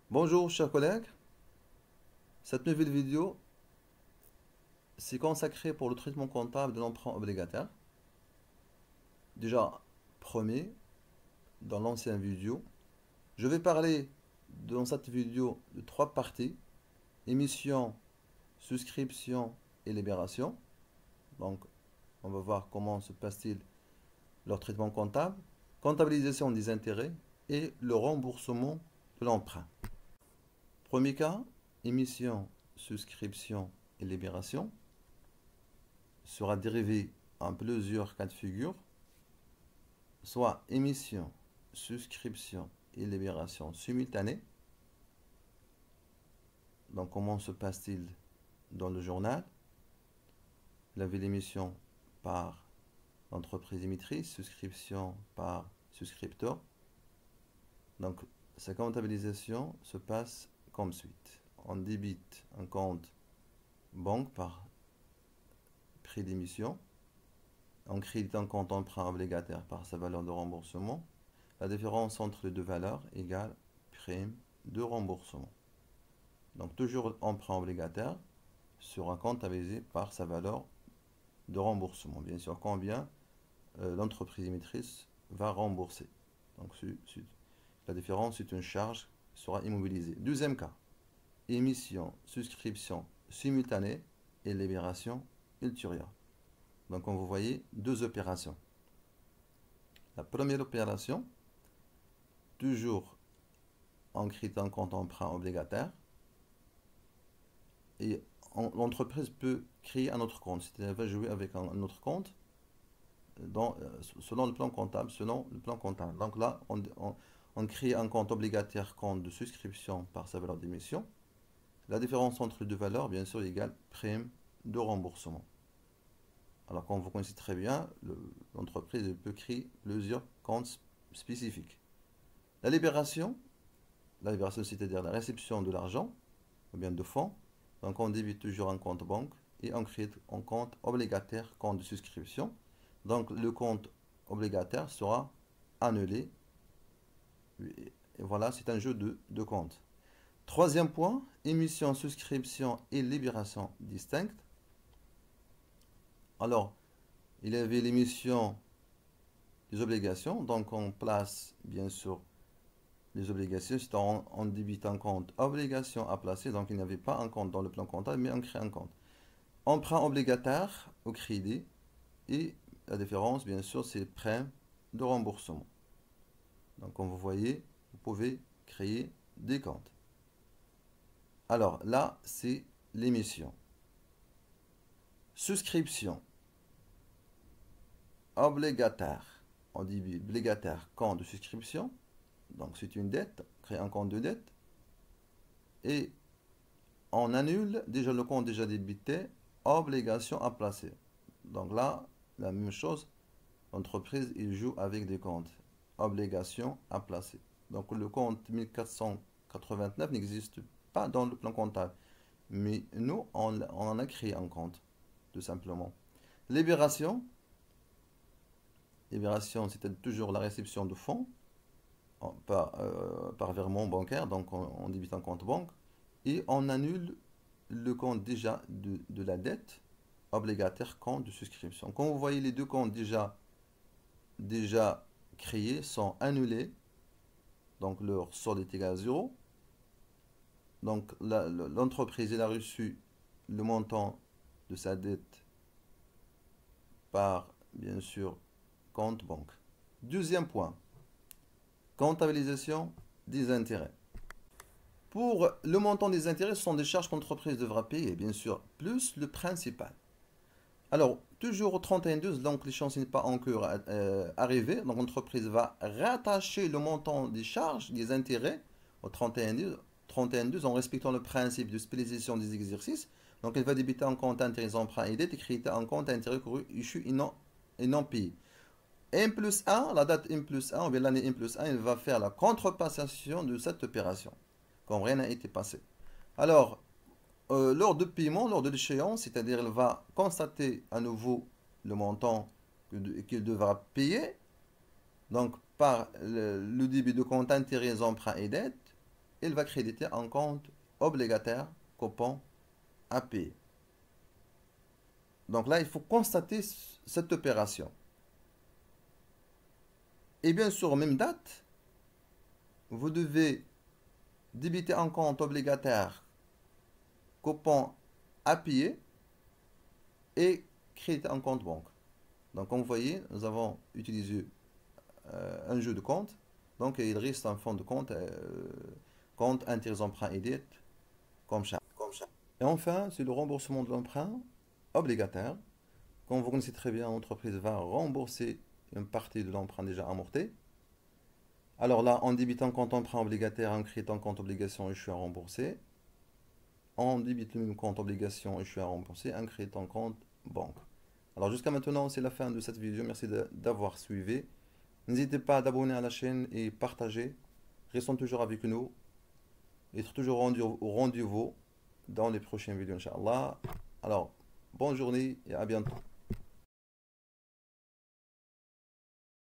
Bonjour chers collègues, cette nouvelle vidéo c'est consacré pour le traitement comptable de l'emprunt obligataire. Déjà, premier, dans l'ancienne vidéo, je vais parler dans cette vidéo de trois parties, émission, souscription et libération. Donc, on va voir comment se passe-t-il leur traitement comptable, comptabilisation des intérêts et le remboursement de l'emprunt. Premier cas, émission, souscription et libération sera dérivé en plusieurs cas de figure, soit émission, souscription et libération simultanée. Donc comment se passe-t-il dans le journal? La ville d'émission par l'entreprise émettrice, souscription par souscripteur. Donc sa comptabilisation se passe comme suite. On débite un compte banque par prix d'émission. On crédite un compte emprunt obligataire par sa valeur de remboursement. La différence entre les deux valeurs égale prime de remboursement. Donc toujours emprunt obligataire sera comptabilisé par sa valeur de remboursement. Bien sûr, combien l'entreprise émettrice va rembourser. Donc la différence, c'est une charge qui sera immobilisée. Deuxième cas, émission, souscription simultanée et libération ultérieure. Donc, comme vous voyez, deux opérations. La première opération, toujours en créant un compte emprunt obligataire, et l'entreprise peut créer un autre compte, c'est-à-dire elle va jouer avec un autre compte selon le plan comptable, Donc là, on crée un compte obligataire, compte de souscription par sa valeur d'émission. La différence entre les deux valeurs, bien sûr, égale prime de remboursement. Alors, comme vous connaissez très bien, l'entreprise peut créer plusieurs comptes spécifiques. La libération, c'est-à-dire la réception de l'argent, ou bien de fonds. Donc, on débite toujours un compte banque et on crée un compte obligataire, compte de souscription. Donc, le compte obligataire sera annulé. Et voilà, c'est un jeu de comptes. Troisième point, émission, souscription et libération distinctes. Alors, il y avait l'émission des obligations. Donc, on place, bien sûr, les obligations. C'est on débite un compte obligation à placer. Donc, il n'y avait pas un compte dans le plan comptable, mais on crée un compte. Emprunt obligataire au crédit. Et la différence, bien sûr, c'est prêt de remboursement. Donc, comme vous voyez, vous pouvez créer des comptes. Alors, là, c'est l'émission. Souscription obligataire. On dit obligataire, compte de souscription. Donc, c'est une dette, créer un compte de dette. Et on annule déjà le compte déjà débité, obligation à placer. Donc là, la même chose, l'entreprise, il joue avec des comptes. Obligation à placer. Donc le compte 1489 n'existe pas dans le plan comptable. Mais nous, on en a créé un compte, tout simplement. Libération. Libération, c'était toujours la réception de fonds par virement bancaire. Donc on débite un compte banque. Et on annule le compte déjà de la dette obligataire, compte de souscription. Comme vous voyez, les deux comptes déjà créés sont annulés. Donc leur solde est égal à 0. Donc l'entreprise a reçu le montant de sa dette par, bien sûr, compte banque. Deuxième point, comptabilisation des intérêts. Pour le montant des intérêts, ce sont des charges que l'entreprise devra payer, bien sûr, plus le principal. Alors, toujours au 31-12, donc l'échéance n'est pas encore arrivée. Donc, l'entreprise va rattacher le montant des charges, des intérêts au 31-12 en respectant le principe de spécialisation des exercices. Donc, elle va débiter un compte intérêts emprunts et dettes et créditer un compte intérêts courus issus et non payés. M plus 1, la date M plus 1, ou bien l'année M plus 1, elle va faire la contrepassation de cette opération, comme rien n'a été passé. Alors, lors de paiement, lors de l'échéance, c'est-à-dire elle va constater à nouveau le montant qu'il devra payer, donc par le débit de compte intérêts, emprunts et dettes, il va créditer un compte obligataire coupon à payer. Donc là, il faut constater cette opération. Et bien sûr, même date, vous devez débiter un compte obligataire coupon à payer et créditer un compte banque. Donc comme vous voyez, nous avons utilisé un jeu de compte. Donc il reste un fonds de compte, compte intérêts emprunt et dette, comme ça. Et enfin, c'est le remboursement de l'emprunt obligataire. Comme vous connaissez très bien, l'entreprise va rembourser une partie de l'emprunt déjà amorti. Alors là, en débitant compte emprunt obligataire, en créditant compte obligation échu à rembourser. On débite le même compte obligation échu à rembourser, en créditant compte banque. Alors jusqu'à maintenant, c'est la fin de cette vidéo. Merci d'avoir suivi. N'hésitez pas à vous abonner à la chaîne et partager. Restons toujours avec nous. Être toujours au rendez-vous dans les prochaines vidéos, Inch'Allah. Alors, bonne journée et à bientôt.